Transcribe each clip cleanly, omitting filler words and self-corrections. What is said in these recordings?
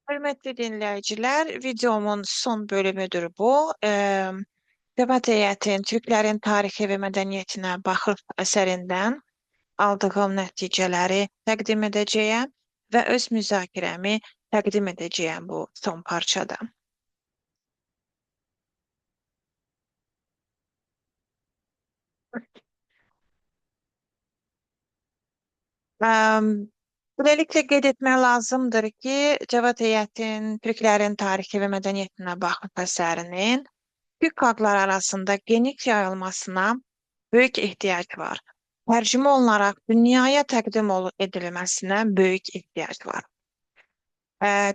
Hörmətli dinləyicilər, videomun son bölümüdür bu. Söhbət heyətin Türklərin tarixi və mədəniyyətinə baxış əsərindən aldığım nəticələri təqdim edəcəyəm və öz müzakirəmi təqdim edəcəyəm bu son parçada. Əm, Beləliklə qeyd etmək lazımdır ki, Cavad heyətin Türklərin tarixi və mədəniyyətinə baxış əsərinin Türk xalqları arasında geniş yayılmasına böyük ehtiyac var. Tərcümə olunaraq dünyaya edilməsinə böyük ehtiyac var.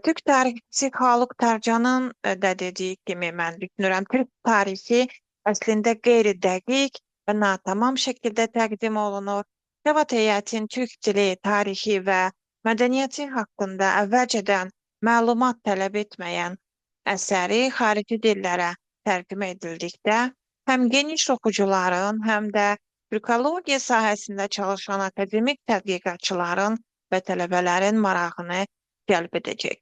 Türk tarixçisi Xalıq Tərcanın da dediyi kimi mən düşünürəm, Türk tarixi əslində qeyri-dəqiq və natamam şəkildə təqdim olunur. Cavad heyətin türk dili, tarixi və mədəniyyəti haqqında əvvəlcədən məlumat tələb etməyən əsəri xarici dillərə tərcümə edildikdə həm geniş oxucuların, həm də türkologiya sahəsində çalışan akademik tədqiqatçıların və tələbələrin marağını cəlb edəcək.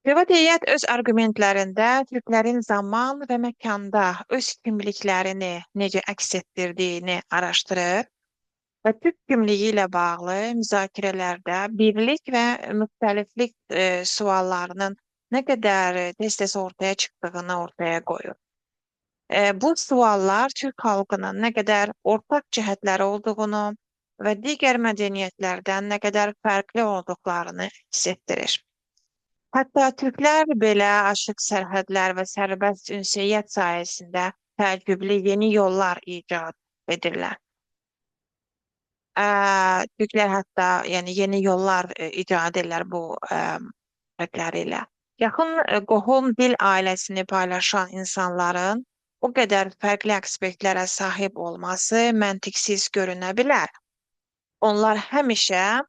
Privat heyət öz arqumentlərində Türklərin zaman və məkanda öz kimliklərini necə əks etdirdiyini araşdırır və Türk kimliyi ilə bağlı müzakirələrdə birlik və müxtəliflik suallarının nə qədər tez-tez ortaya çıxdığını ortaya qoyur. Bu suallar Türk xalqının nə qədər ortaq cəhətləri olduğunu və digər mədəniyyətlərdən nə qədər fərqli olduqlarını hiss etdirir. Hətta türklər belə aşıq sərhədlər və sərbəst ünsiyyət sayəsində təəccüblü yeni yollar icad edirlər. Türklər hətta yəni yeni yollar icad edirlər bu fərqləri ilə. Yaxın qohum dil ailəsini paylaşan insanların o qədər fərqli aspektlərə sahib olması məntiqsiz görünə bilər. Onlar həmişə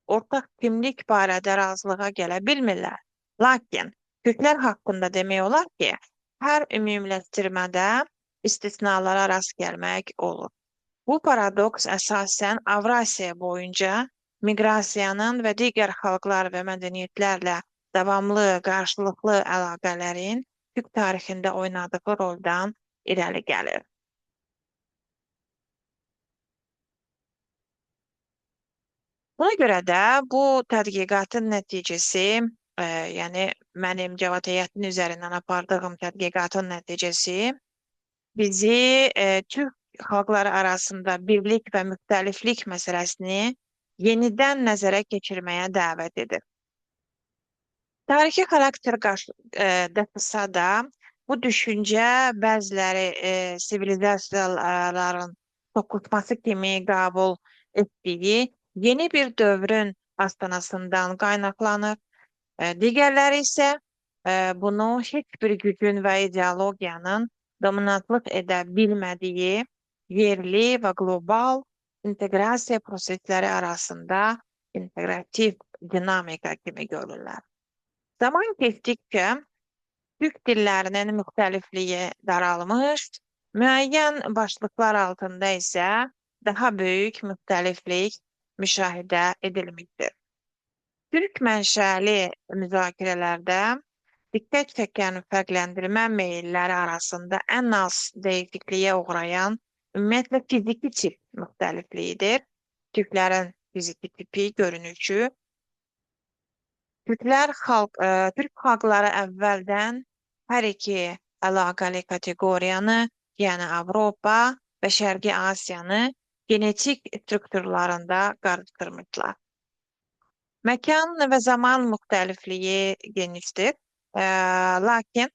ortaq kimlik barədə razılığa gələ bilmirlər. Lakin Türklər haqqında demək olar ki, hər ümumiləşdirmədə istisnalara rast gəlmək olur. Bu paradoks əsasən Avrasiya boyunca miqrasiyanın və digər xalqlar və mədəniyyətlərlə davamlı, qarşılıqlı əlaqələrin Türk tarixində oynadığı roldan irəli gəlir. Buna görə də bu tədqiqatın nəticəsi, yəni mənim Cavad heyətinin üzərindən apardığım tədqiqatın nəticəsi bizi Türk xalqları arasında birlik və müxtəliflik məsələsini yenidən nəzərə keçirməyə dəvət edir. Tarixi xarakter daşısa da, bu düşüncə bəziləri sivilizasiyaların toqqutması kimi qəbul etdiyi yeni bir dövrün astanasından qaynaqlanır. Digərləri isə bunu heç bir gücün və ideologiyanın dominantlıq edə bilmədiyi yerli və qlobal inteqrasiya prosesləri arasında integrativ dinamika kimi görürlər. Zaman keçdikcə Türk dillərinin müxtəlifliyi daralmış, müəyyən başlıqlar altında isə daha böyük müxtəliflik müşahidə edilmişdir. Türk mənşəli müzakirələrdə diqqət çəkən fərqləndirmə meyilləri arasında ən az dəyişikliyə uğrayan ümumiyyətlə fiziki tip müxtəlifliyidir. Türklərin fiziki tipi, görünüşü. Türk xalqları əvvəldən hər iki əlaqəli kateqoriyanı, yəni Avropa və Şərqi Asiyanı genetik strukturlarında qarışdırmışlar. Məkan və zaman müxtəlifliyi genişdir, lakin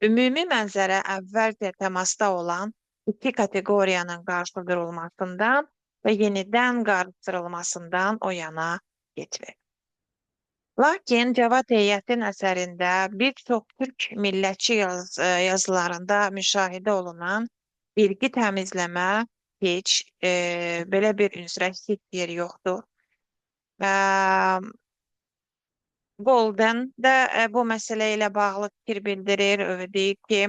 ümumi mənzərə əvvəlcə təmasda olan iki kateqoriyanın qarşıdurulmasından və yenidən qarışdırılmasından o yana getmir. Lakin Cavad heyətin əsərində bir çox türk millətçi yazılarında müşahidə olunan bilgi təmizləmə heç belə bir üzrə heç yeri yoxdur. Golden də bu məsələ ilə bağlı fikir bildirir, deyir ki,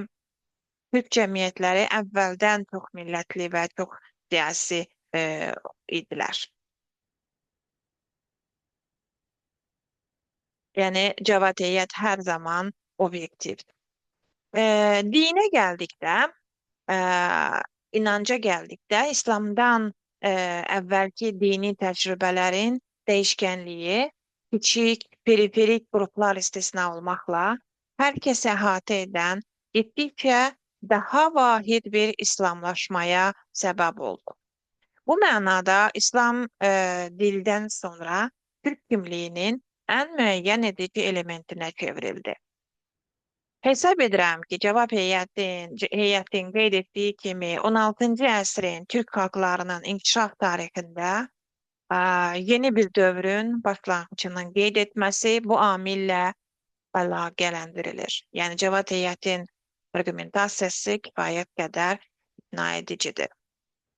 Türk cəmiyyətləri əvvəldən çox millətli və çox siyasi idilər. Yəni Cavad heyət hər zaman obyektiv. Dinə gəldikdə, e, inanca gəldikdə, İslamdan əvvəlki dini təcrübələrin dəyişkənliyi, kiçik, periferik qruplar istisna olmaqla, hər kəsi əhatə edən, getdikcə daha vahid bir İslamlaşmaya səbəb oldu. Bu mənada İslam dildən sonra Türk kimliyinin ən müəyyən edici elementinə çevrildi. Hesab edirəm ki, Cavab heyətin qeyd etdiyi kimi 16-cı əsrin Türk xalqlarının inkişaf tarixində yeni bir dövrün başlanğıcının qeyd etməsi bu amillə əlaqələndirilir. Yəni Cavad heyətin arqumentasiyası kifayət qədər ikna edicidir.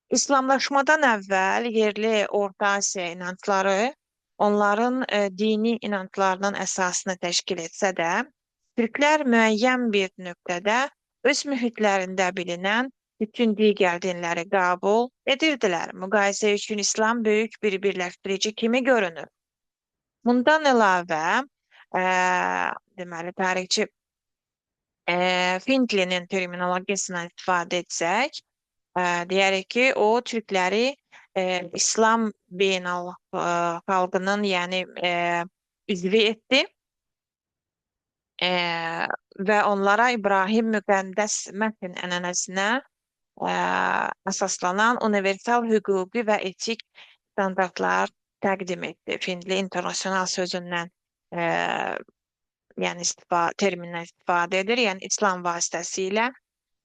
İslamlaşmadan əvvəl yerli Orta Asiya inancları onların dini inanclarının əsasını təşkil etsə də, Türklər müəyyən bir nöqtədə öz mühitlərində bilinən bütün digər dinləri qəbul edirdilər. Müqayisə üçün İslam böyük bir birləşdirici kimi görünür. Bundan əlavə, deməli, tarixçi Findlinin terminologiyasından istifadə etsək, deyərik ki, o Türkləri İslam xalqının, yəni üzvü etdi və onlara İbrahim müqəddəs mətn ənənəsinə əsaslanan universal hüquqi və etik standartlar təqdim etdi. Findli internasional sözündən yəni termindən istifadə edir. Yəni İslam vasitəsilə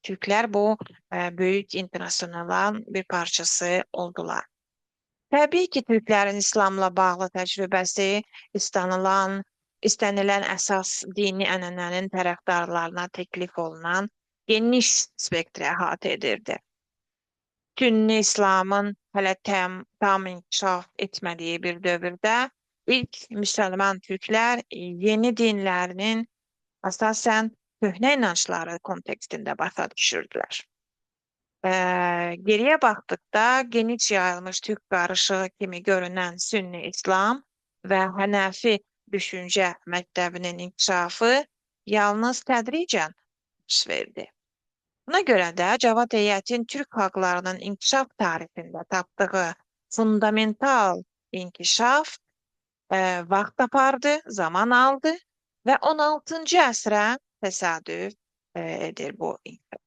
Türklər bu böyük internasionalın bir parçası oldular. Təbii ki, Türklərin İslamla bağlı təcrübəsi istənilən əsas dini ənənənin tərəfdarlarına təklif olunan geniş spektrə əhatə edirdi. Sünni İslamın hələ tam inkişaf etmədiyi bir dövrdə ilk müsəlman Türklər yeni dinlərinin əsasən köhnə inancları kontekstində başa düşürdülər. Geriyə baxdıqda geniş yayılmış Türk qarışığı kimi görünən Sünni İslam və Hənəfi düşüncə məktəbinin inkişafı yalnız tədricən baş verdi. Buna görə də Cavad heyətin Türk xalqlarının inkişaf tarixində tapdığı fundamental inkişaf vaxt apardı, zaman aldı və 16-cı əsrə təsadüf edir bu inkişaf.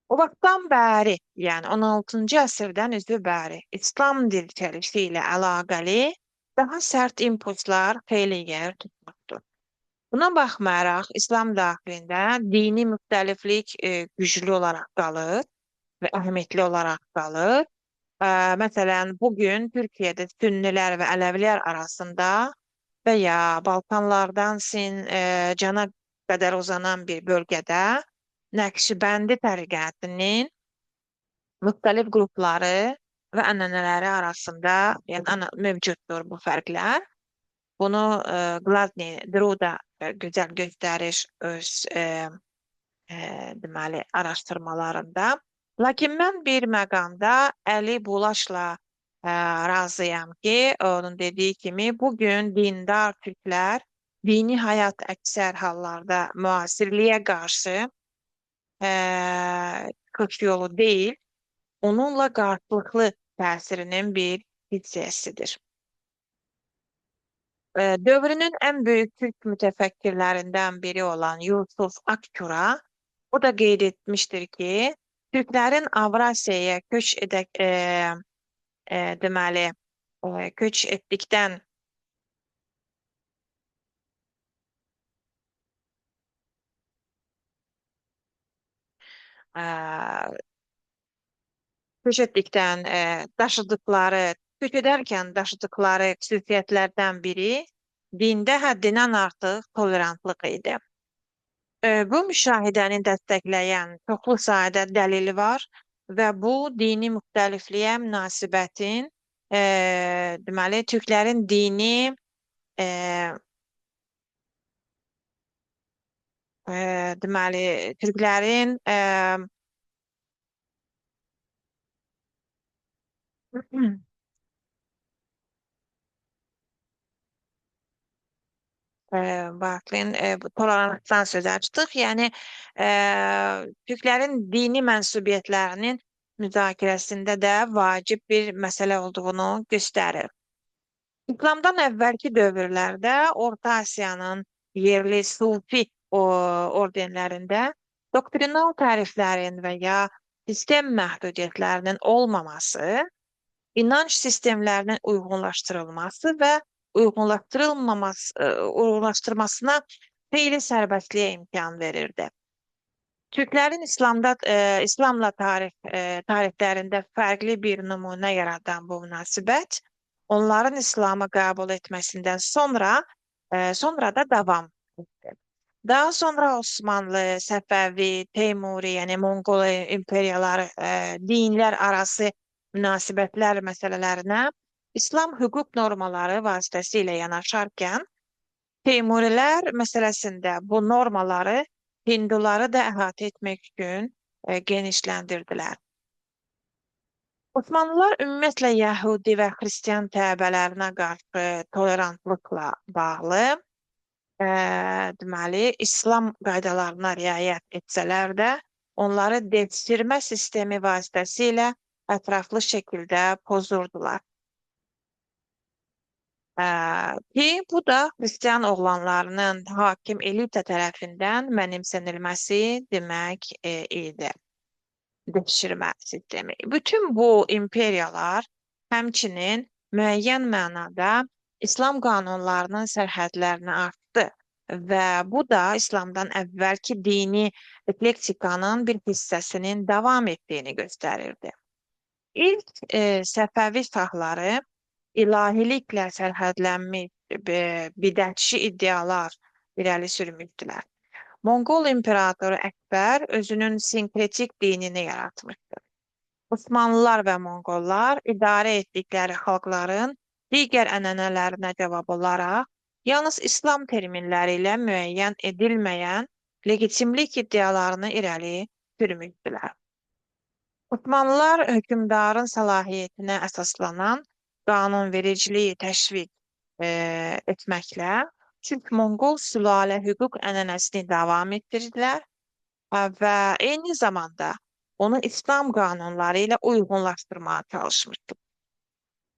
O vaxtdan bəri, yəni 16-cı əsrdən üzü bəri İslam dirçəlişi ilə əlaqəli daha sərt impulslar xeyli yer tutmuşdur. Buna baxmayaraq İslam daxilində dini müxtəliflik güclü olaraq qalır və əhəmiyyətli olaraq qalır. Məsələn, bugün Türkiyədə Sünnilər və Ələvilər arasında və ya Balkanlardan cana qədər uzanan bir bölgədə Nəqşibəndi təriqətinin müxtəlif qrupları və ənənələri arasında mövcuddur bu fərqlər. Bunu Gladney, Druda gözəl göstərir öz deməli araşdırmalarında. Lakin mən bir məqamda Əli Bulaşla razıyam ki, onun dediyi kimi bugün dindar Türklər dini həyat əksər hallarda müasirliyə qarşı çıxış yolu deyil, onunla qarşılıqlı təsirinin bir hissəsidir. Dövrünün ən böyük Türk mütəfəkkirlərindən biri olan Yusuf Akçura, o da qeyd etmişdir ki, Türklərin Avrasiyaya deməli, köç etdikdən daşıdıkları, köç edərkən daşıdıkları xüsusiyyətlərdən biri dində həddindən artıq tolerantlıq idi. Bu müşahidəni dəstəkləyən çoxlu sayda dəlil var və bu dini müxtəlifliyə münasibətin deməli Türklərin dini deməli Türklərin Bakın, bu toleransdan söz açdıq. Yəni, Türklərin dini mənsubiyyətlərinin müzakirəsində də vacib bir məsələ olduğunu göstərir. İslamdan əvvəlki dövrlərdə Orta Asiyanın yerli sufi ordenlərində doktrinal təriflərin və ya sistem məhdudiyyətlərinin olmaması, inanç sistemlərinin uyğunlaşdırılması və uyğunlaşdırmasına xeyli sərbəstliyə imkan verirdi. Türklərin İslamla tarixlərində fərqli bir nümunə yaradan bu münasibət, onların İslamı qəbul etməsindən sonra da davam etdi. Daha sonra Osmanlı, Səfəvi, Teymuri, yəni Monqol imperiyaları, dinlər arası münasibətlər məsələlərinə İslam hüquq normaları vasitəsilə yanaşarkən, Teymurilər məsələsində bu normaları Hinduları da əhatə etmək üçün genişləndirdilər. Osmanlılar ümumiyyətlə Yəhudi və Xristian təbələrinə qarşı tolerantlıqla bağlı, deməli, İslam qaydalarına riayət etsələr də, onları devşirmə sistemi vasitəsilə ətraflı şəkildə pozurdular. Ki bu da Hristiyan oğlanlarının hakim elita tərəfindən mənimsənilməsi demək idi. Devşirmə sistemi. Bütün bu imperiyalar həmçinin müəyyən mənada İslam qanunlarının sərhədlərini artdı və bu da İslamdan əvvəlki dini eklektikanın bir hissəsinin davam etdiyini göstərirdi. İlk Səfəvi şahları ilahiliklə sərhədlənmiş bidətçi iddialar irəli sürmüşdülər. Monqol imperatoru Əkbər özünün sinkretik dinini yaratmışdır. Osmanlılar və Monqollar idarə etdikləri xalqların digər ənənələrinə cavab olaraq yalnız İslam terminləri ilə müəyyən edilməyən legitimlik iddialarını irəli sürmüşdülər. Osmanlılar hökmdarın səlahiyyətinə əsaslanan qanunvericiliyi təşviq etməklə Türk-Monqol sülalə hüquq ənənəsini davam etdirdilər və eyni zamanda onu İslam qanunları ilə uyğunlaşdırmağa çalışmışdır.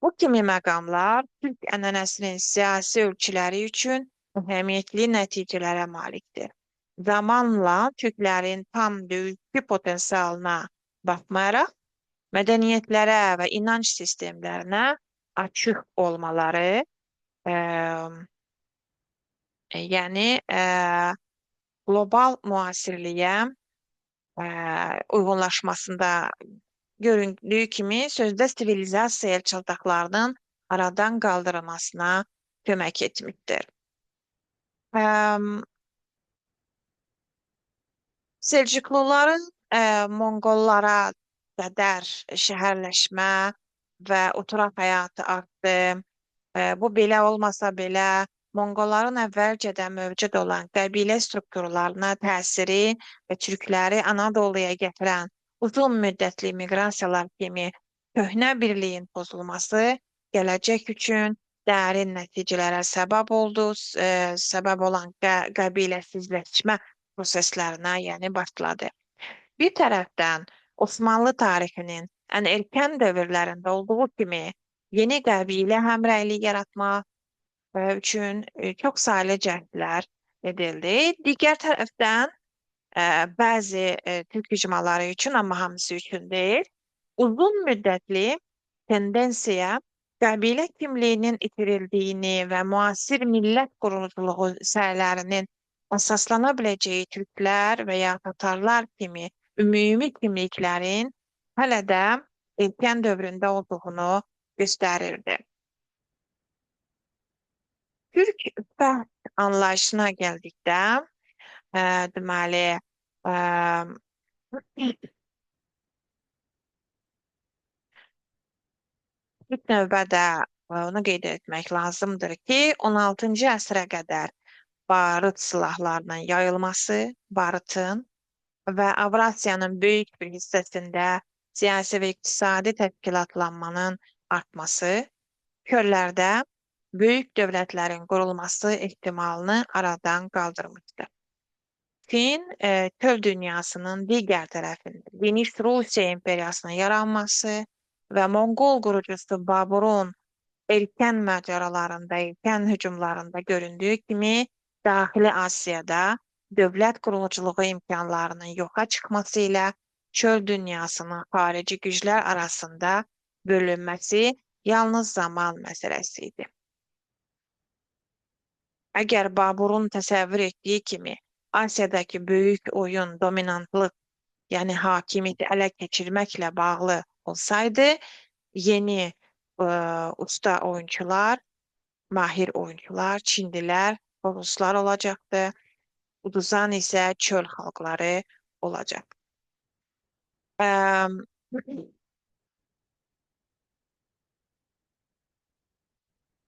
Bu kimi məqamlar Türk ənənəsinin siyasi ölçüləri üçün əhəmiyyətli nəticələrə malikdir. Zamanla Türklərin tam döyüşçü potensialına baxmayaraq, mədəniyyətlərə və inanc sistemlərinə açıq olmaları, yəni qlobal müasirliyə uyğunlaşmasında göründüyü kimi sözdə sivilizasiya əlçataqlarının aradan qaldırılmasına kömək etmişdir. Selçukluların Monqollara qədər şəhərləşmə və oturaq həyatı artdı. Bu belə olmasa belə, Monqolların əvvəlcədən mövcud olan qəbilə strukturlarına təsiri və Türkləri Anadoluya gətirən uzun müddətli miqrasiyalar kimi köhnə birliyin pozulması gələcək üçün dərin nəticələrə səbəb oldu, səbəb olan qəbiləsizləşmə proseslərinə, yəni başladı. Bir tərəfdən Osmanlı tarixinin ən erkən dövrlərində olduğu kimi yeni qəbilə həmrəylik yaratmaq üçün çox saylı cəhdlər edildi. Digər tərəfdən bəzi Türk icmaları üçün, amma hamısı üçün deyil, uzun müddətli tendensiya qəbilə kimliyinin itirildiğini və müasir millət quruculuğu səylərinin əsaslana biləcəyi Türklər və ya Tatarlar kimi ümumi kimliklərin hələ də erkən dövründə olduğunu göstərirdi. Türk fərd anlayışına gəldikdə, deməli, ilk növbədə onu qeyd etmək lazımdır ki, 16-cı əsrə qədər barıt silahlarının yayılması, barıtın və Avrasiyanın böyük bir hissəsində siyasi və iqtisadi təşkilatlanmanın artması çöllərdə böyük dövlətlərin qurulması ehtimalını aradan qaldırmışdır. Çin çöl dünyasının digər tərəfində geniş Rusiya imperiyasının yaranması və Monqol qurucusu Baburun erkən macəralarında, erkən hücumlarında göründüyü kimi Daxili Asiyada dövlət quruculuğu imkanlarının yoxa çıxması ilə çöl dünyasının xarici güclər arasında bölünməsi yalnız zaman məsələsi idi. Əgər Baburun təsəvvür etdiyi kimi Asiyadakı böyük oyun dominantlıq, yəni hakimiyyəti ələ keçirməklə bağlı olsaydı, yeni usta oyuncular, mahir oyuncular, Çinlilər, Ruslar olacaqdı. Uduzan isə çöl xalqları olacaq. Əm,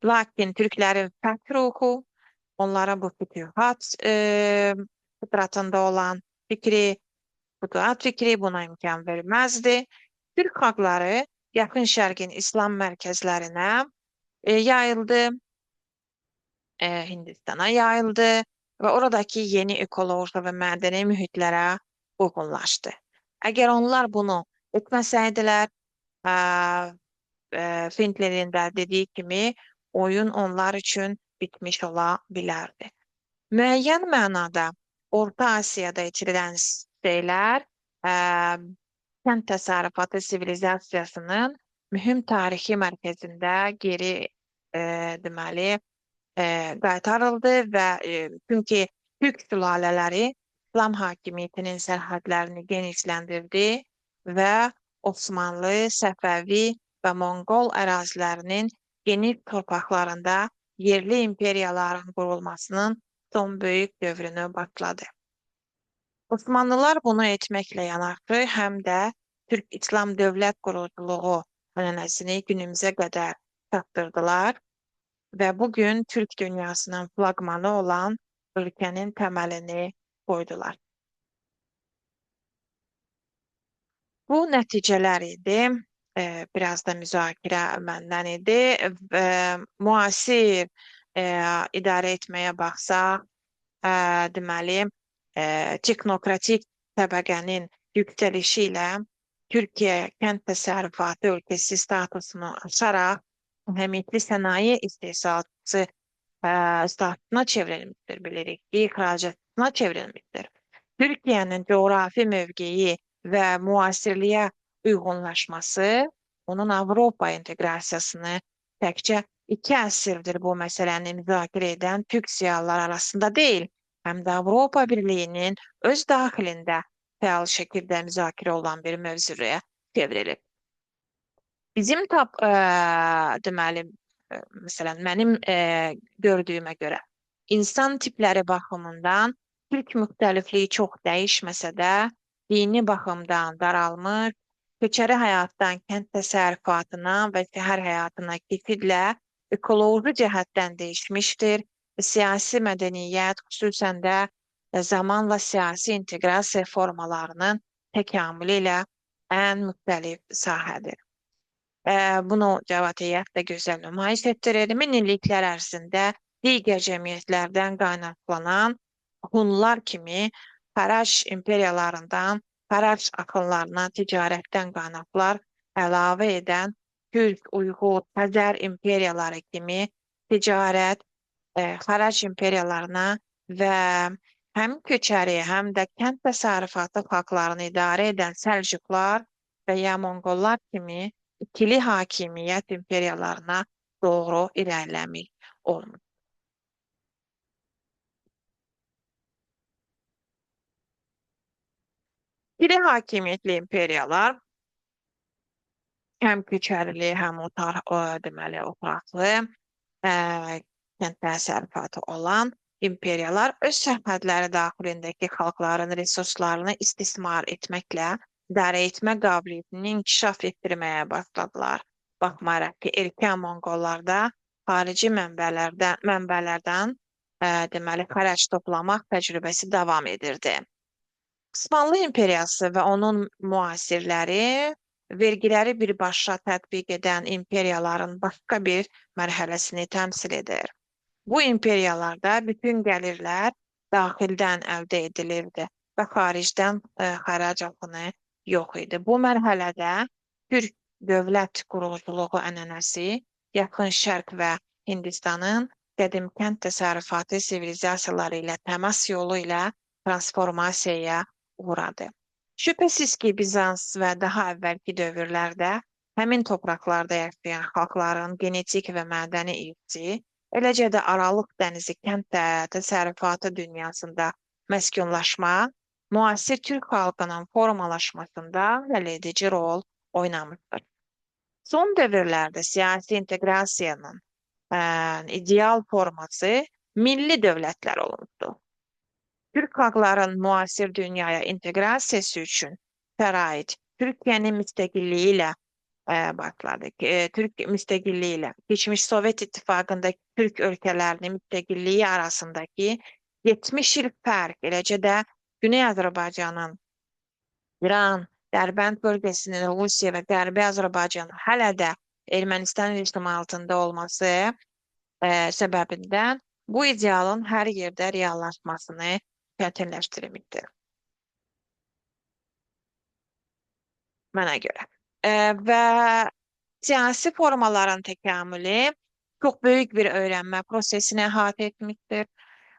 Lakin Türklərin fəth ruhu, onların bu fütühat fıtratında olan fütuhat fikri buna imkan verməzdi. Türk xalqları Yaxın Şərqin İslam mərkəzlərinə yayıldı, Hindistana yayıldı və oradakı yeni ekoloji və mədəni mühitlərə uyğunlaşdı. Əgər onlar bunu etməsəydilər, Findlerin də dediyi kimi oyun onlar üçün bitmiş ola bilərdi. Müəyyən mənada Orta Asiyada itirilən şeylər kənd təsərrüfatı sivilizasiyasının mühüm tarixi mərkəzində geri deməli qaytarıldı və çünki Türk sülalələri İslam hakimiyyətinin sərhədlərini genişləndirdi və Osmanlı, Səfəvi və Monqol ərazilərinin geniş torpaqlarında yerli imperiyaların qurulmasının son böyük dövrünü başladı. Osmanlılar bunu etməklə yanaşı, həm də Türk İslam dövlət quruculuğu ənənəsini günümüzə qədər çatdırdılar və bugün Türk dünyasının flaqmanı olan ölkənin təməlini qoydular. Bu nəticələr idi. Biraz da müzakirə məndən idi. Müasir idarə etməyə baxsaq, deməli, texnokratik təbəqənin yüksəlişi ilə Türkiyə kənd təsərrüfatı ölkəsi statusunu aşaraq əhamiyətli sənaye istehsalçısı statusuna çevrilmişdir, bilirik ki, ixracatçısına çevrilmişdir. Türkiyənin coğrafi mövqeyi və müasirliyə uyğunlaşması onun Avropa inteqrasiyasını təkcə 2 əsrdir bu məsələni müzakirə edən Türk ziyalılar arasında deyil, həm də Avropa Birliyinin öz daxilində fəal şəkildə müzakirə olan bir mövzuya çevrilib. Bizim deməli, məsələn, mənim gördüyümə görə insan tipləri baxımından Türk müxtəlifliyi çox dəyişməsə də, dini baxımdan daralmış, köçəri həyatdan kənd təsərrüfatına və şəhər həyatına keçidlə ekoloji cəhətdən dəyişmişdir. Siyasi mədəniyyət, xüsusən də zamanla siyasi inteqrasiya formalarının təkamülü ilə ən müxtəlif sahədir. Bunu Cavad Heyət də gözəl nümayiş etdirir. Minilliklər ərzində digər cəmiyyətlərdən qaynaqlanan Hunlar kimi Fərəc imperiyalarından Fərəc axınlarına ticarətdən qaynaqlar əlavə edən Türk, Uyğur, Xəzər imperiyaları kimi ticarət Fərəc imperiyalarına və həm köçəri, həm də kənd təsərrüfatı xalqlarını idarə edən Səlcuqlar və ya Monqollar kimi ikili hakimiyyət imperiyalarına doğru irəliləmək olmuş. İkili hakimiyyətli imperiyalar həm köçərili, həm deməli, otaraqlı kənd təsərrüfatı olan imperiyalar öz sərhədləri daxilindəki xalqların resurslarını istismar etməklə idarə etmə qabiliyyətini inkişaf etdirməyə başladılar. Baxmayaraq ki, erkən Monqollarda xarici mənbələrdən deməli, xərəc toplamaq təcrübəsi davam edirdi. Osmanlı imperiyası və onun müasirləri vergiləri birbaşa tətbiq edən imperiyaların başqa bir mərhələsini təmsil edir. Bu imperiyalarda bütün gəlirlər daxildən əldə edilirdi və xaricdən xərac axını yox idi. Bu mərhələdə Türk dövlət quruculuğu ənənəsi Yaxın Şərq və Hindistanın qədim kənd təsərrüfatı sivilizasiyaları ilə təmas yolu ilə transformasiyaya uğradı. Şübhəsiz ki, Bizans və daha əvvəlki dövrlərdə həmin torpaqlarda yaşayan xalqların genetik və mədəni irsi, eləcə də Aralıq dənizi kənd təsərrüfatı dünyasında məskunlaşma, müasir Türk xalqının formalaşmasında həlledici rol oynamışdır. Son dövrlərdə siyasi inteqrasiyanın ideal forması milli dövlətlər olmuşdur. Türk xalqların müasir dünyaya inteqrasiyası üçün şərait Türkiyənin müstəqilliyi ilə başladı. Türk müstəqilliyi ilə keçmiş Sovet İttifaqındakı Türk ölkələrinin müstəqilliyi arasındakı 70 il fərq, eləcə də Güney Azərbaycanın İran, Dərbənd bölgesinin Rusiya və Qərbi Azərbaycanın hələ də Ermənistan rejimi altında olması səbəbindən bu idealın hər yerdə reallaşmasını çətinləşdirmişdir. Mənə görə. Və siyasi formaların təkamülü çox böyük bir öyrənmə prosesini əhatə etmişdir.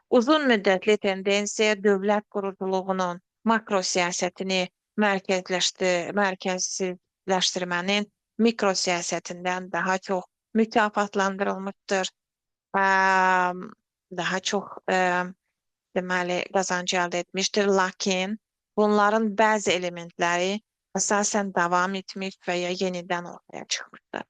Uzun müddətli tendensiya dövlət quruculuğunun makro siyasətini mərkəzləşdirmənin mikro siyasətindən daha çox mükafatlandırılmışdır. Daha çox deməli qazancı əldə etmişdir. Lakin bunların bəzi elementləri əsasən davam etmiş və ya yenidən ortaya çıxmışdır.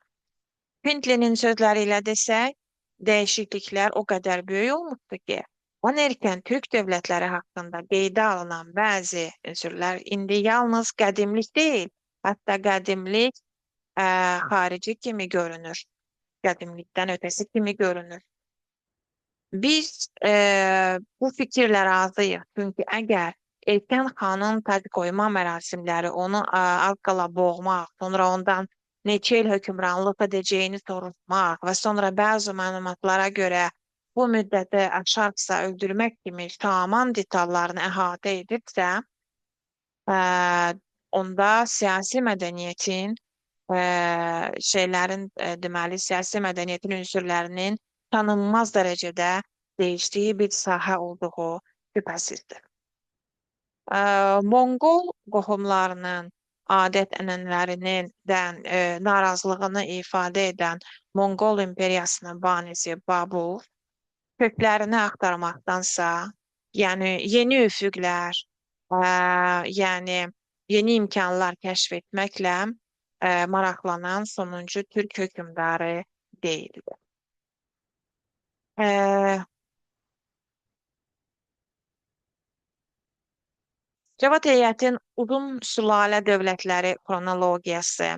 Pinklinin sözləri ilə desək, dəyişikliklər o qədər böyük olmuşdur ki, on erkən Türk dövlətləri haqqında qeydə alınan bəzi ünsürlər indi yalnız qədimlik deyil, hətta qədimlik xarici kimi görünür, qədimlikdən ötəsi kimi görünür. Biz bu fikirlə razıyıq, çünki əgər erkən xanın tacı qoyma mərasimləri onu az qala boğmaq, sonra ondan neçə il hökmranlıq edəcəyini soruşmaq və sonra bəzi məlumatlara görə bu müddəti aşarsa öldürmək kimi tamam detallarını əhatə edirsə, onda siyasi mədəniyyətin deməli, siyasi mədəniyyətin ünsürlərinin tanınmaz dərəcədə değişdiyi bir sahə olduğu şübhəsizdir. Monqol qohumlarının adət-ənənələrinin narazılığını ifadə edən Monqol imperiyasının banisi Babur köklərini axtarmaqdansa, yəni yeni üfüqlər, yəni yeni imkanlar kəşf etməklə maraqlanan sonuncu Türk hökmdarı deyildi. Cavad heyətin uzun sülalə dövlətləri xronologiyası,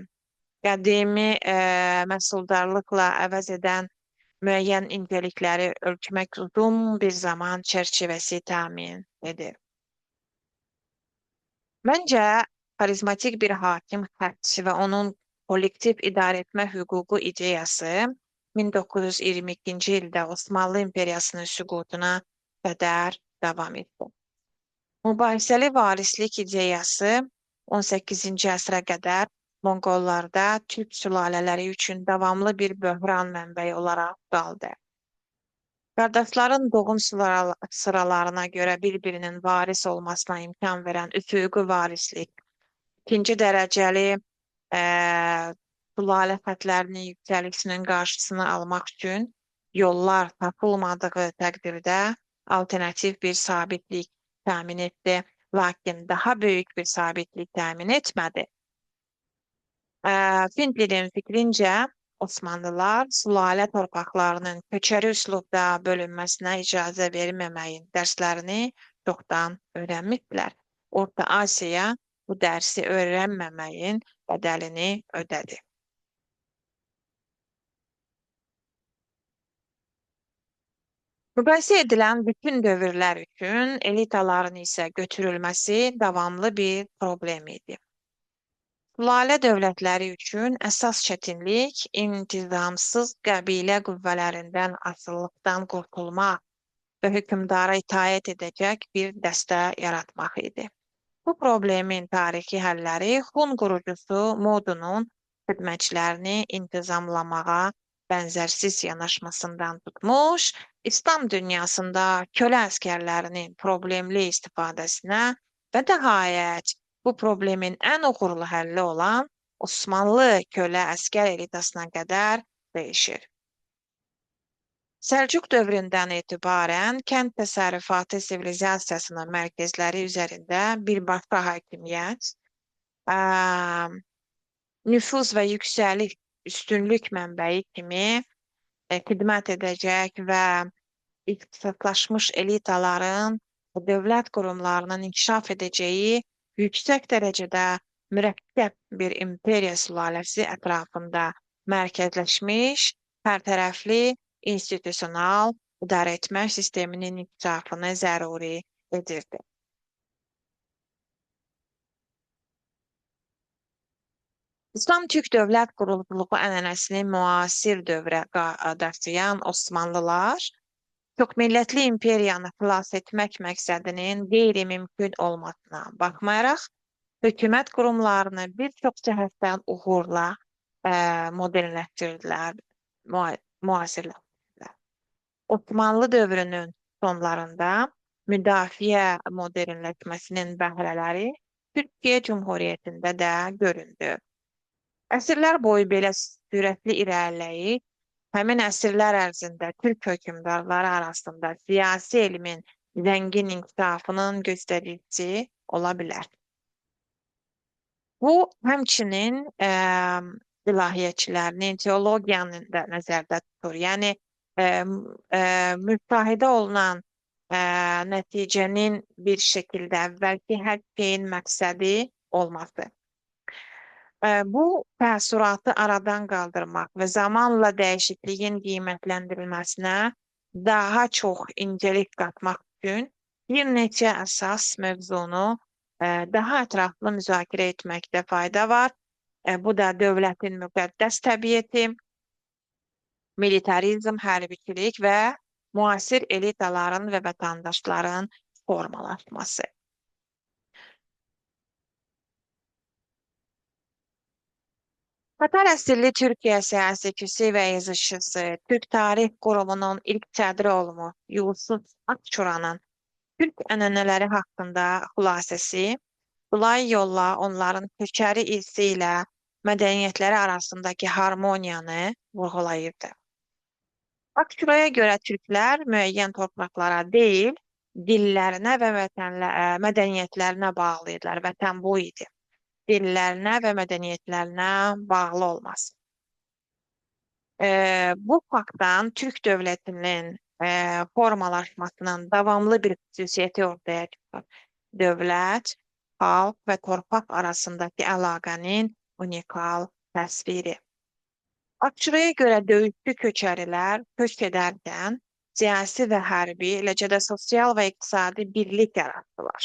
qədimi məhsuldarlıqla əvəz edən müəyyən incəlikləri ölçmək uzun bir zaman çərçivəsi təmin edir. Məncə, xarizmatik bir hakim xətt və onun kollektiv idarə etmə hüququ ideyası 1922-ci ildə Osmanlı İmperiyasının süqutuna qədər davam etdi. Mübahisəli varislik ideyası 18-ci əsrə qədər Monqollarda Türk sülalələri üçün davamlı bir böhran mənbəyi olaraq qaldı. Qardaşların doğum sıralarına görə bir-birinin varis olmasına imkan verən üfüqi varislik, ikinci dərəcəli sülalə xətlərinin yüksəlisinin qarşısını almaq üçün yollar tapılmadığı təqdirdə alternativ bir sabitlik təmin etdi, lakin daha böyük bir sabitlik təmin etmədi. Findlerin fikrincə, Osmanlılar sülalə torpaqlarının köçəri üslubda bölünməsinə icazə verməməyin dərslərini çoxdan öyrənmişdilər. Orta Asiya bu dərsi öyrənməməyin bədəlini ödədi. Müqayisə edilən bütün dövrlər üçün elitaların isə götürülməsi davamlı bir problem idi. Sülalə dövlətləri üçün əsas çətinlik intizamsız qəbilə qüvvələrindən asılılıqdan qurtulmaq və hökmdara itaət edəcək bir dəstə yaratmaq idi. Bu problemin tarixi həlləri Hun qurucusu Modunun xidmətçilərini intizamlamağa bənzərsiz yanaşmasından tutmuş, İslam dünyasında kölə əskərlərinin problemli istifadəsinə və nəhayət bu problemin ən uğurlu həlli olan Osmanlı kölə əskər elitasına qədər dəyişir. Səlcuq dövründən etibarən kənd təsərrüfatı sivilizasiyasının mərkəzləri üzərində birbaşa hakimiyyət, ə, nüfuz və yüksəlik üstünlük mənbəyi kimi xidmət edəcək və ixtisaslaşmış elitaların dövlət qurumlarının inkişaf edəcəyi yüksək dərəcədə mürəkkəb bir imperiya sülaləsi ətrafında mərkəzləşmiş, hərtərəfli, institusional idarəetmə sisteminin inkişafını zəruri edirdi. İslam Türk dövlət quruculuğu ənənəsini müasir dövrə daşıyan Osmanlılar çoxmillətli imperiyanı xilas etmək məqsədinin qeyri-mümkün olmasına baxmayaraq, hökumət qurumlarını bir çox cəhətdən uğurla modelləşdirdilər, müasirləşdirdilər. Osmanlı dövrünün sonlarında müdafiə modernləşməsinin bəhrələri Türkiyə Cumhuriyyətində də göründü. Əsrlər boyu belə sürətli irəliləyib, həmin əsrlər ərzində Türk hökmdarları arasında siyasi elmin zəngin inkişafının göstəricisi ola bilər. Bu, həmçinin ilahiyyatçilərinin, teologiyanın da nəzərdə tutur. Yəni, müşahidə olunan nəticənin bir şəkildə əvvəlki hər şeyin məqsədi olması. Bu təəssüratı aradan qaldırmaq və zamanla dəyişikliyin qiymətləndirilməsinə daha çox incəlik qatmaq üçün bir neçə əsas mövzunu daha ətraflı müzakirə etməkdə fayda var. Bu da dövlətin müqəddəs təbiəti, militarizm, hərbiçilik və müasir elitaların və vətəndaşların formalaşması. Tatar əsilli Türkiyə siyasətçisi və yazıçısı, Türk Tarix Qurumunun ilk sədri olmuş Yusuf Akçuranın Türk ənənələri haqqında xülasəsi qolay yolla onların köçəri irsi ilə mədəniyyətləri arasındakı harmoniyanı vurğulayırdı. Akçuraya görə türklər müəyyən torpaqlara deyil, dillərinə və mədəniyyətlərinə bağlı idilər. Vətən bu idi. Dillərinə və mədəniyyətlərinə bağlı olması. Bu faktdan Türk dövlətinin formalaşmasının davamlı bir xüsusiyyəti ortaya çıxır. Dövlət, xalq və torpaq arasındakı əlaqənin unikal təsviri. Akçuraya görə döyüşçü köçərilər köç edərkən siyasi və hərbi, eləcə də sosial və iqtisadi birlik yaratdılar.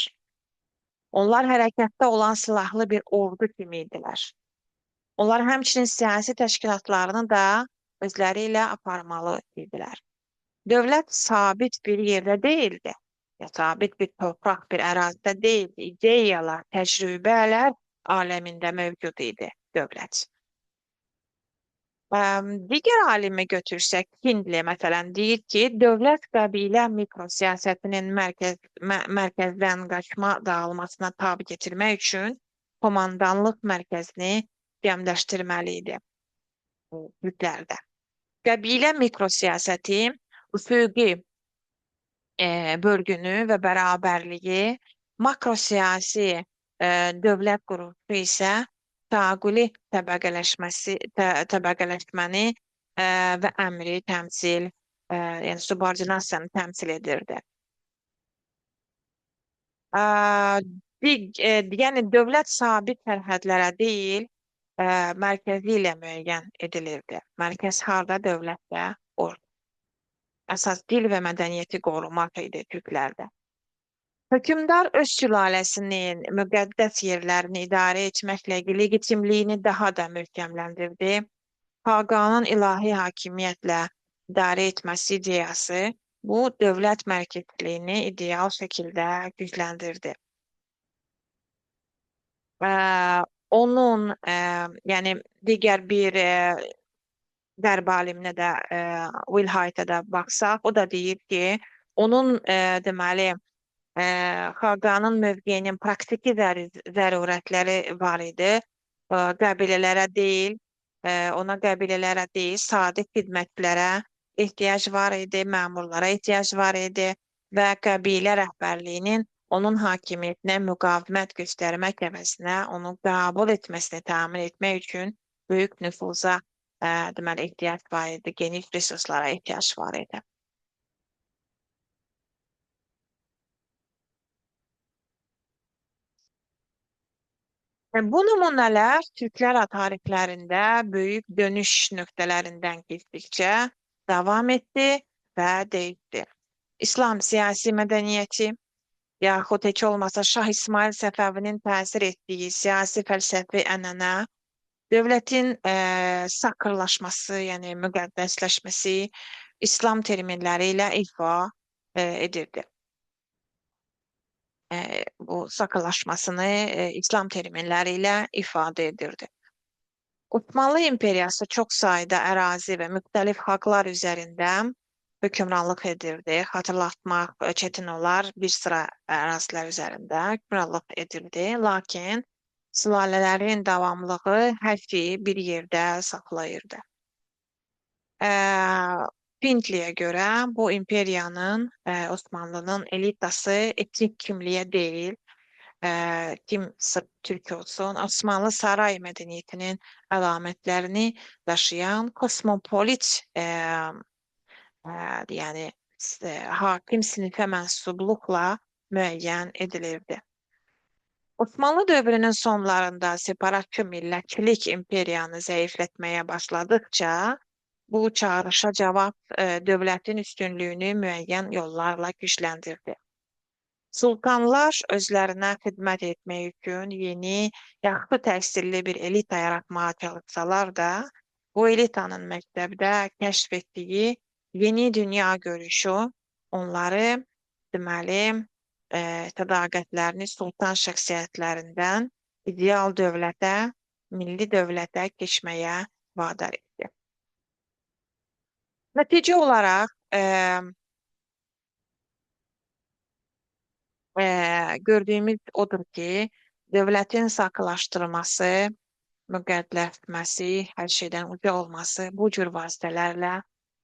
Onlar hərəkətdə olan silahlı bir ordu kimi idilər. Onlar həmçinin siyasi təşkilatlarını da özləri ilə aparmalı idilər. Dövlət sabit bir yerdə deyildi. Ya, sabit bir torpaq, bir ərazidə deyildi. İdeyalar, təcrübələr aləmində mövcud idi dövlət. Digər alimi götürsək, Hindli məsələn deyir ki, dövlət qəbilə mikrosiyasətinin mərkəzdən qaçma dağılmasına tabi getirmək üçün komandanlıq mərkəzini cəmləşdirməli idi Türklərdə. Qəbilə mikrosiyasəti üfüqi bölgünü və bərabərliyi, makrosiyasi dövlət qurucu isə təquli təbəqələşməni və əmri təmsil, yəni subordinasiyanı təmsil edirdi. Yəni dövlət sabit sərhədlərə deyil, mərkəzi ilə müəyyən edilirdi. Mərkəz harda dövlətdə orada. Əsas dil və mədəniyyəti qorumaq idi Türklərdə. Hökümdar öz sülaləsinin müqəddəs yerlərini idarə etməklə legitimliyini daha da möhkəmləndirdi. Xaqanın ilahi hakimiyyətlə idarə etməsi ideyası bu dövlət mərkezliyini ideal şəkildə gücləndirdi. Onun yəni digər bir qərb aliminə də Will Hite'a da baxsaq, o da deyir ki, onun deməli Xaqanın mövqeyinin praktiki zərurətləri var idi. Qəbilələrə deyil, ona qəbilələrə deyil, sadiq xidmətçilərə ehtiyac var idi, məmurlara ehtiyac var idi və qəbilə rəhbərliyinin onun hakimiyyətinə müqavimət göstərmək əvəzinə onu qəbul etməsini təmin etmək üçün böyük nüfuza deməli ehtiyac var idi, geniş resurslara ehtiyac var idi. Bu nümunələr Türklər tarixlərində böyük dönüş nöqtələrindən keçdikcə davam etdi və dəyişdi. İslam siyasi mədəniyyəti, yaxud heç olmasa Şah İsmail Səfəvinin təsir etdiyi siyasi fəlsəfi ənənə, dövlətin sakrlaşması, yəni müqəddəsləşməsi İslam terminləri ilə ifa edirdi. Bu sakrlaşmasını İslam terminləri ilə ifadə edirdi. Osmanlı İmperiyası çox sayda ərazi və müxtəlif xalqlar üzərində hökmranlıq edirdi. Xatırlatmaq çətin olar, bir sıra ərazilər üzərində hökmranlıq edirdi. Lakin sülalələrin davamlılığı hər şeyi bir yerdə saxlayırdı. Findliyə görə bu imperiyanın, Osmanlının elitası etnik kimliyə deyil, kim sırf Türk olsun, Osmanlı saray mədəniyyətinin əlamətlərini daşıyan kosmopolit, yəni hakim sinifə mənsubluqla müəyyən edilirdi. Osmanlı dövrünün sonlarında separatçı millətçilik imperiyanı zəiflətməyə başladıkça, bu çağrışa cavab dövlətin üstünlüyünü müəyyən yollarla gücləndirdi. Sultanlar özlərinə xidmət etmək üçün yeni, yaxşı təhsilli bir elita yaratmağa çalışsalar da, bu elitanın məktəbdə kəşf etdiyi yeni dünya görüşü onları deməli sədaqətlərini sultan şəxsiyyətlərindən ideal dövlətə, milli dövlətə keçməyə vadar etdi. Nəticə olaraq gördüyümüz odur ki, dövlətin saxlaşdırılması, müqəddəsləşməsi, hər şeydən uca olması bu cür vasitələrlə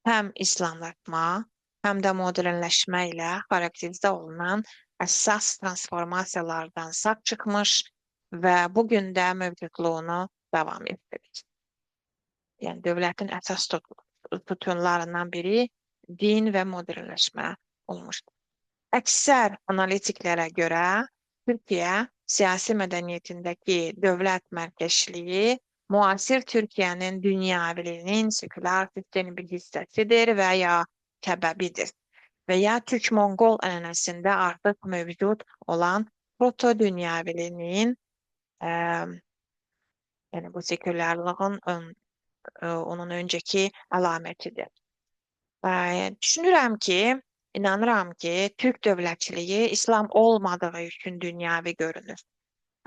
həm İslamlaşma, həm də modernləşmə ilə xarakterizə olunan əsas transformasiyalardan sağ çıxmış və bugün də mövcudluğunu davam etdirir. Yəni dövlətin əsas tutumlarından biri din və modernləşmə olmuşdur. Əksər analitiklərə görə Türkiyə siyasi mədəniyyətindəki dövlət mərkəzçiliyi müasir Türkiyənin dünyavilinin sekular sistemin bir hissəsidir və ya səbəbidir. Və ya Türk-Mongol ənənəsində artıq mövcud olan proto-dünyavilinin yəni bu sekularlığın onun öncəki əlamətidir. Düşünürəm ki, İnanıram ki, Türk dövlətçiliyi İslam olmadığı üçün dünyavi görünür.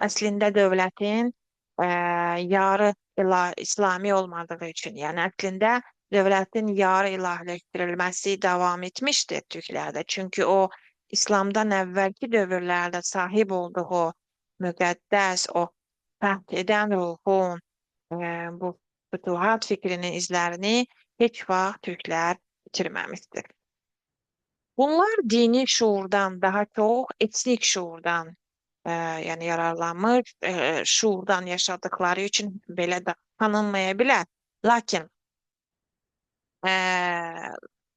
Əslində dövlətin yarı İslami olmadığı üçün, yəni əslində dövlətin yarı ilahiləşdirilməsi davam etmişdir Türklərdə. Çünki o, İslamdan əvvəlki dövrlərdə sahib olduğu müqəddəs, o fəth edən ruhun, bu fütuhat fikrinin izlərini heç vaxt Türklər itirməmişdir. Bunlar dini şuurdan daha çox etnik şuurdan yəni yararlanmış, şuurdan yaşadıkları üçün belə də tanınmaya bilər. Lakin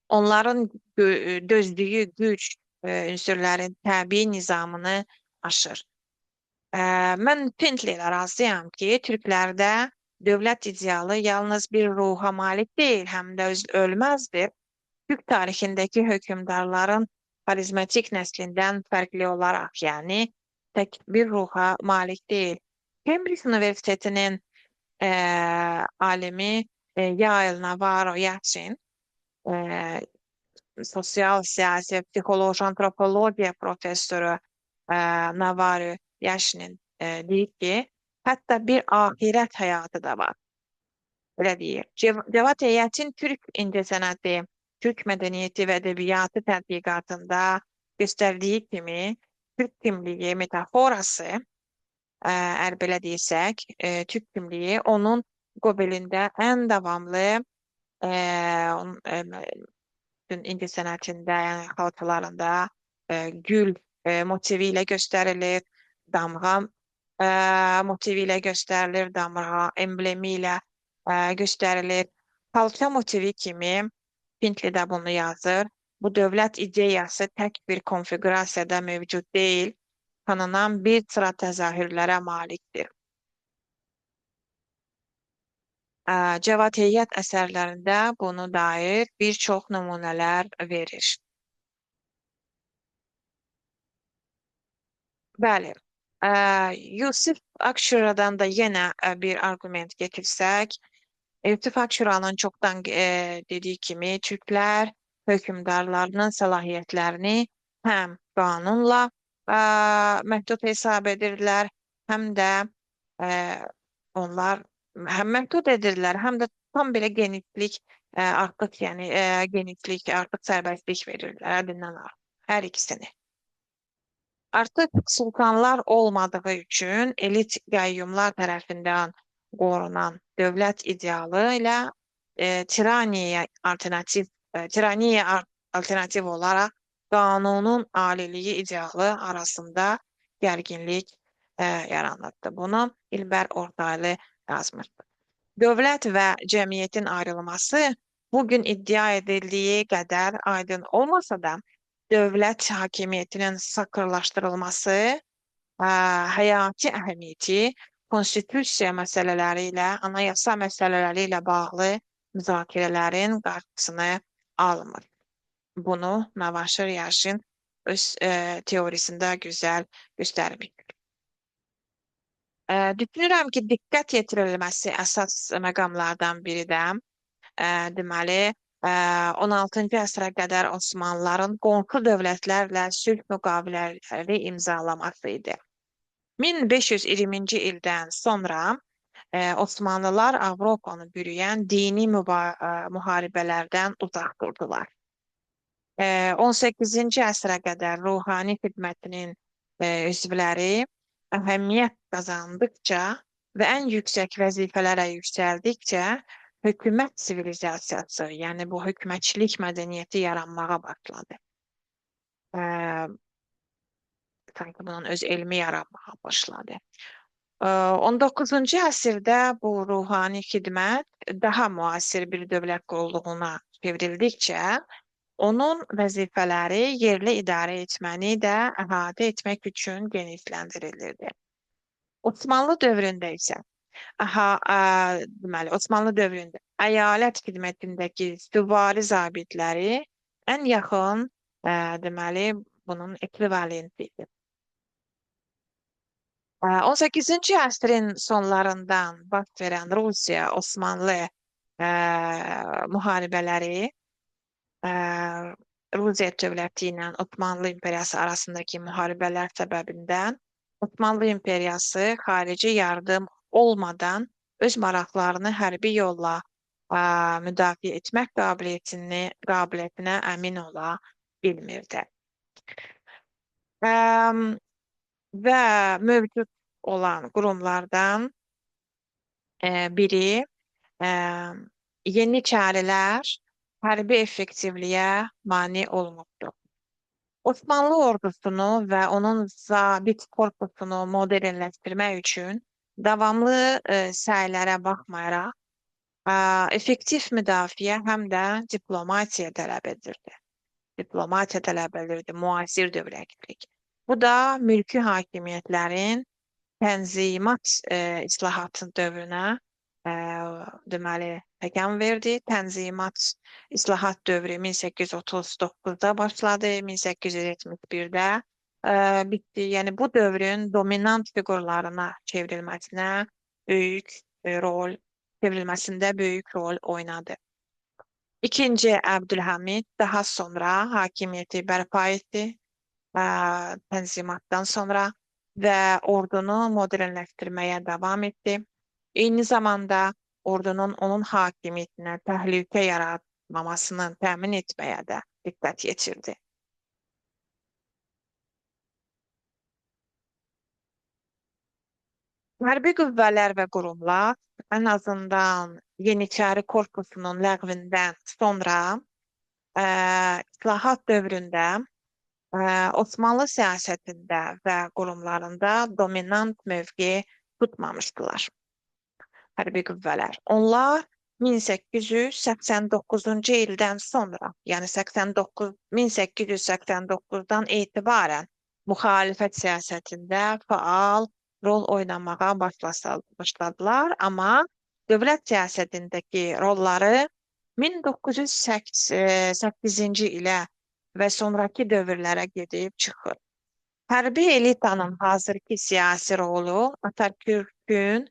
onların dözdüyü güc ünsürlərin təbii nizamını aşır. Mən Findli ilə razıyam ki, Türklərdə dövlət idealı yalnız bir ruha malik deyil, həm də ölməzdir. Türk tarixindəki hökmdarların Karizmatik nəslindən fərqli olaraq, yəni tek bir ruha malik deyil. Cambridge Üniversiteti'nin alimi Yael Navarro Yalçın, e, sosyal, siyasi, psikoloji, antropologiya professoru Navarro Yalçın'ın deyir ki, hətta bir ahirət həyatı da var. Öyle deyir. Cevat Heyətin Türk incəsənəti, Türk mədəniyyəti və ədəbiyyatı tədqiqatında göstərdiyi kimi Türk kimliyi metaforası, əgər belə deyirsək, Türk kimliyi onun Gobelində ən davamlı bütün incəsənətində, yəni xalçalarında gül motivi ilə göstərilir, damğa motivi ilə göstərilir, damğa emblemi ilə göstərilir. Xalça motivi kimi Pinkley də bunu yazır. Bu dövlət ideyası tək bir konfigurasiyada mövcud deyil, tanınan bir sıra təzahürlərə malikdir. Cevat Heyət əsərlərində bunu dair bir çox nümunələr verir. Bəli. Yusif Akşuradan da yenə bir arqument getirsək, Yusif Akşuranın çoxdan dediyi kimi Türklər hökmdarlarının səlahiyyətlərini həm qanunla məhdud hesab edirlər, həm də e, onlar həm məhdud edirlər, həm də tam belə genişlik artıq, yəni genişlik, artıq sərbəstlik verirlər, həddindən artıq hər ikisini. Artıq sultanlar olmadığı üçün elit qayyumlar tərəfindən qorunan dövlət idealı ilə tiraniyaya alternativ olaraq qanunun aliliyi idealı arasında gərginlik yaranırdı. Bunu İlber Ortaylı yazmışdı. Dövlət və cəmiyyətin ayrılması bugün iddia edildiyi qədər aydın olmasa da, dövlət hakimiyyətinin sakırlaşdırılması, həyati əhəmiyyəti, konstitusiya məsələləri ilə, anayasa məsələləri ilə bağlı müzakirələrin qarşısını almır. Bunu Navaşır Yaşin öz teorisində gözəl göstərmiş. Düşünürəm ki, diqqət yetirilməsi əsas məqamlardan biri də deməli 16-cı əsrə qədər Osmanlıların qonşu dövlətlərlə sülh müqavilələri imzalaması idi. 1520-ci ildən sonra Osmanlılar Avropanı bürüyən dini müharibələrdən uzaq durdular. 18-ci əsrə qədər ruhani xidmətinin üzvləri əhəmiyyət qazandıkça və ən yüksək vəzifələrə yüksəldikcə hökumət sivilizasiyası, yəni bu hökumətçilik mədəniyyəti yaranmağa başladı. Sanki bunun öz elmi yaranmağa başladı. 19-cu əsrdə bu ruhani xidmət daha müasir bir dövlət qurulduğuna çevrildikcə, onun vəzifələri yerli idarə etməni də əhatə etmək üçün genişləndirilirdi. Osmanlı dövründə isə deməli, Osmanlı dövründə əyalət xidmətindəki süvari zabitləri ən yaxın deməli, bunun ekvivalenti idi. 18-ci əsrin sonlarından baş verən Rusiya-Osmanlı müharibələri Rusiya dövləti ilə Osmanlı imperiyası arasındakı müharibələr səbəbindən Osmanlı imperiyası xarici yardım olmadan öz maraqlarını hərbi yolla müdafiə etmək qabiliyyətinə əmin ola bilmirdi. Və mövcud olan qurumlardan biri yeni çarələr hərbi effektivliyə mane olmuşdur. Osmanlı ordusunu və onun zabit korpusunu modernləşdirmək üçün davamlı səylərə baxmayaraq, effektiv müdafiə həm də diplomatiya tələb edirdi. Diplomatiya tələb edirdi, müasir dövlətçilik. Bu da mülki hakimiyyətlərin tənzimat islahatı dövrünə e, deməli, təkan verdi. Tənzimat İslahat dövrü 1839-da başladı, 1871-də bitdi. Yəni bu dövrün dominant fiqurlarına çevrilməsinə böyük rol, çevrilməsində böyük rol oynadı. İkinci Əbdülhamid daha sonra hakimiyyəti bərpa etdi, Tənzimatdan sonra və ordunu modernləşdirməyə davam etdi. Eyni zamanda ordunun onun hakimiyyətinə təhlükə yaratmamasını təmin etməyə də diqqət yetirdi. Hərbi qüvvələr və qurumlar ən azından Yeniçəri Korpusunun ləğvindən sonra islahat dövründə Osmanlı siyasətində və qurumlarında dominant mövqe tutmamışdılar hərbi qüvvələr. Onlar 1889-cu ildən sonra, yəni 89 1889-dan etibarən müxalifət siyasətində fəal rol oynamağa başladılar, amma dövlət siyasətindəki rolları 1908-ci ilə və sonraki dövrlərə gedib çıxır. Hərbi elitanın hazırki siyasi rolu Atatürk'ün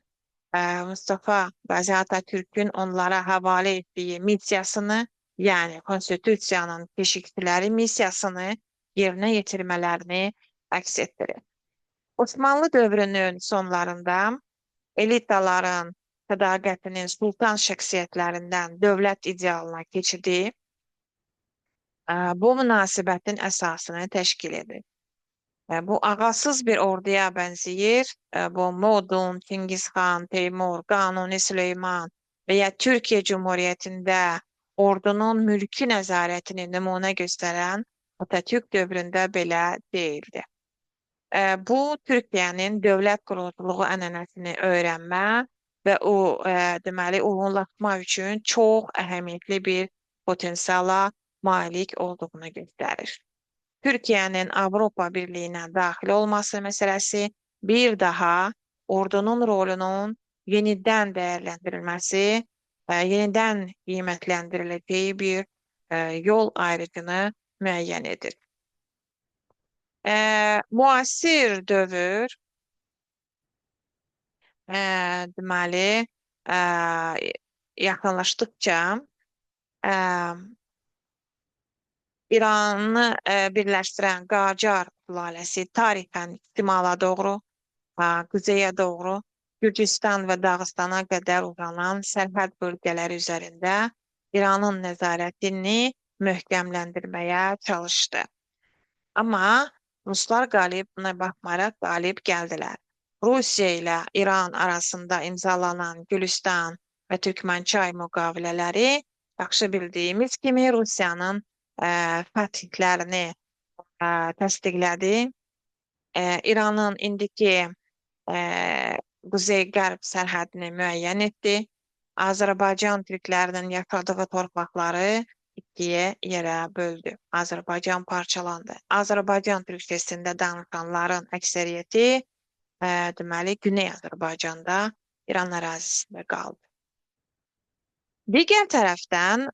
Mustafa Gazi Atatürk'ün onlara havale ettiği misyasını, yəni konstitusiyanın keşikçiləri misyasını yerinə yetirmələrini əks etdirir. Osmanlı dövrünün sonlarında elitaların sədaqətinin sultan şəxsiyyətlərindən dövlət idealına keçidi bu münasibətin əsasını təşkil edir. Bu ağasız bir orduya bənzəyir. Bu Modun, Çingizxan, Teymur, Kanuni Süleyman və ya Türkiyə Cumhuriyyətində ordunun mülki nəzarətini nümunə göstərən Atatürk dövründə belə deyildi. Bu Türkiyənin dövlət quruculuğu ənənəsini öyrənmə və deməli uyğunlaşma üçün çox əhəmiyyətli bir potensiala malik olduğunu göstərir. Türkiyənin Avropa Birliyinə daxil olması məsələsi bir daha ordunun rolunun yenidən dəyərləndirilməsi, yenidən qiymətləndiriləcəyi bir yol ayrıcını müəyyən edir. Müasir dövr deməli yaxınlaşdıqca İranı birləşdirən Qacar sülaləsi tarixən şimala doğru, quzəyə doğru, Gürcüstan və Dağıstana qədər uzanan sərhəd bölgələri üzərində İranın nəzarətini möhkəmləndirməyə çalışdı. Amma Ruslar buna baxmayaraq qalib gəldilər. Rusiya ilə İran arasında imzalanan Gülüstan və Türkmənçay müqavilələri yaxşı bildiyimiz kimi Rusiyanın fətihlərini təsdiqlədi. İranın indiki quzey-qərb sərhədini müəyyən etdi. Azərbaycan türklərinin yaşadığı torpaqları ikiyə yerə böldü. Azərbaycan parçalandı. Azərbaycan türkçəsində danışanların əksəriyyəti deməli Güney Azərbaycanda İran ərazisində qaldı. Digər tərəfdən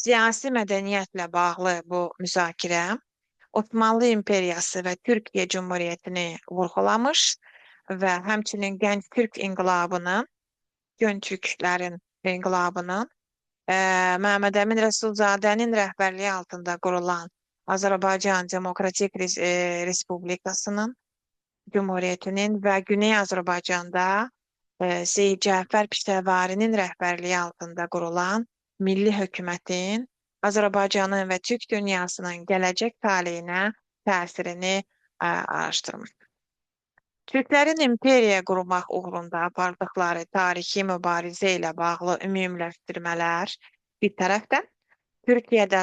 siyasi mədəniyyətlə bağlı bu müzakirə Osmanlı İmperiyası və Türkiyə Cumhuriyyətini vurğulamış və həmçinin Gənc Türk İnqilabının, Göntürklərin inqilabının, Məhəmməd Əmin Rəsulzadənin rəhbərliyi altında qurulan Azərbaycan Demokratik Respublikasının, Cumhuriyyətinin və Güney Azərbaycanda Seyid Cəfər Pişəvarinin rəhbərliyi altında qurulan milli hökumətin Azərbaycanın və Türk dünyasının gələcək taleyinə təsirini araşdırmış. Türklərin imperiya qurmaq uğrunda apardıqları tarixi mübarizə ilə bağlı ümumiləşdirmələr bir tərəfdən, Türkiyədə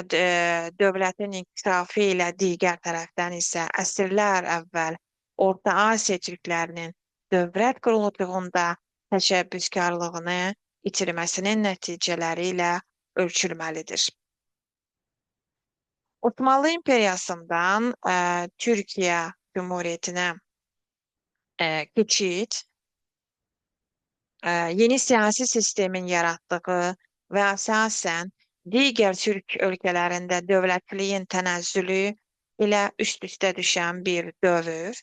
dövlətin inkişafı ilə digər tərəfdən isə əsrlər əvvəl Orta Asiya türklərinin dövlət qurulduğunda təşəbbüskarlığını itirməsinin nəticələri ilə ölçülməlidir. Osmanlı İmperiyasından Türkiyə Cumhuriyyətinə keçid, yeni siyasi sistemin yarattığı ve əsasən digər Türk ölkələrində dövlətliyin tənəzzülü ilə üst-üstə düşən bir dövr,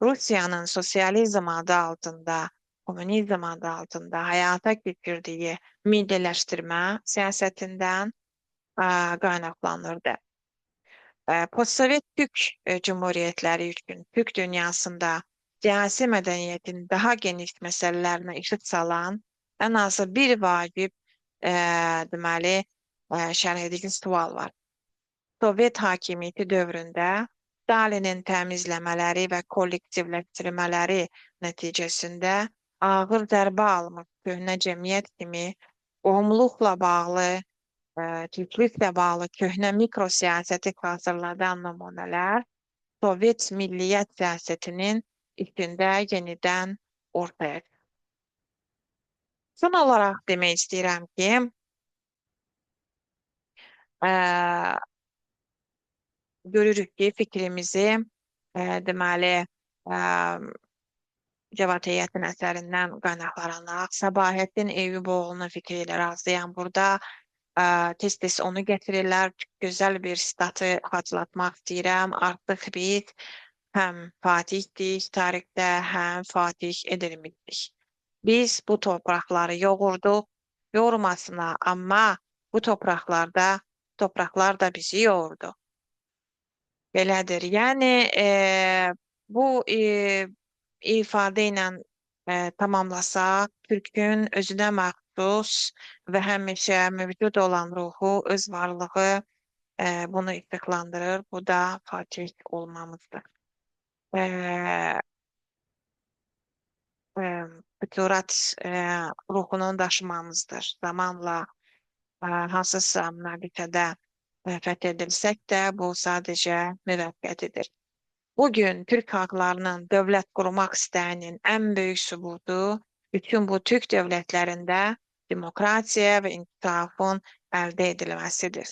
Rusiyanın sosializm adı altında, komünizm adı altında həyata keçirdiyi milliləşdirmə siyasətindən qaynaqlanırdı. Postsovet Türk Cumhuriyetləri üçün Türk dünyasında siyasi mədəniyyətin daha geniş məsələlərinə işıq salan ən azı bir vacib e, deməli şərh edici sual var. Sovet hakimiyyəti dövründə Stalinin təmizləmələri və kollektivləşdirmələri nəticəsində ağır zərbə almış köhnə cəmiyyət kimi qohumluqla bağlı Türklüklə bağlı köhnə mikrosiyasəti xatırladan nümunələr Sovet milliyyət siyasətinin içində yenidən ortaya çıxır. Son olaraq demək istəyirəm ki, görürük ki, fikrimizi deməli Cavad Heyətin əsərindən qaynaqlanaraq Səbahəddin Eyüboğlu'nun fikri ilə razıyam burada. Tez-tez onu gətirirlər. Gözəl bir sitatı xatırlatmaq istəyirəm. Artıq biz həm Fatihdik tarixdə, həm Fatih edilmişdik. Biz bu torpaqları yoğurduq, yoğurmasına, amma bu topraklar da bizi yoğurdu. Belədir. Yəni bu ifadə ilə tamamlasaq, Türkün özünə məxsus və həmişə mövcud olan ruhu, öz varlığı bunu işıqlandırır. Bu da Fatih olmamızdır. Füturat ruhunu daşımamızdır. Zamanla hansısa məbitədə fəth edilsək də bu sadəcə müvəqqətidir. Bugün Türk halklarının dövlət qurmaq istəyinin ən böyük sübutu bütün bu Türk dövlətlərində demokrasiya və inkişafın əldə edilməsidir.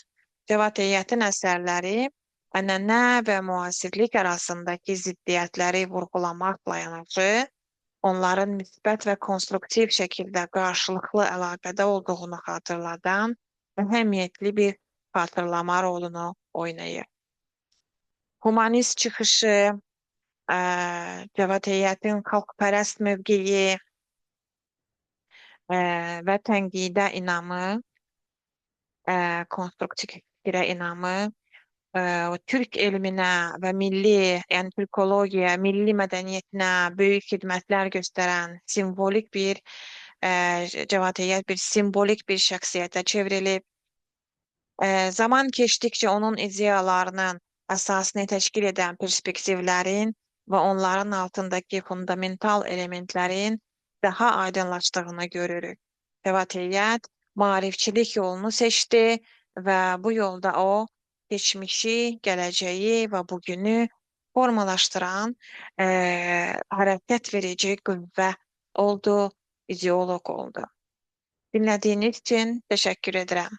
Cavad Heyətin əsərləri ənənə və müasirlik arasındakı ziddiyyətləri vurğulamakla yanaşı, onların müsbət və konstruktiv şəkildə qarşılıqlı əlaqədə olduğunu xatırladan əhəmiyyətli bir xatırlama rolunu oynayır. Humanist çıxışı, Cavad Heyətin xalqpərəst mövqeyi və tənqidə inamı, konstruktiv fikrə inamı, Türk elminə və milli, yəni türkologiya, milli mədəniyyətinə böyük xidmətlər göstərən simvolik bir, Cavad Heyət bir simvolik bir şəxsiyyətə çevrilib. Zaman keçdikcə onun ideyalarının əsasını təşkil edən perspektivlərin və onların altındakı fundamental elementlərin daha aydınlaşdığını görürük. Cavad Heyət maarifçilik yolunu seçdi və bu yolda o, geçmişi, gələcəyi və bugünü formalaşdıran hərəkət verici qüvvə oldu, ideolog oldu. Dinlədiyiniz üçün təşəkkür edirəm.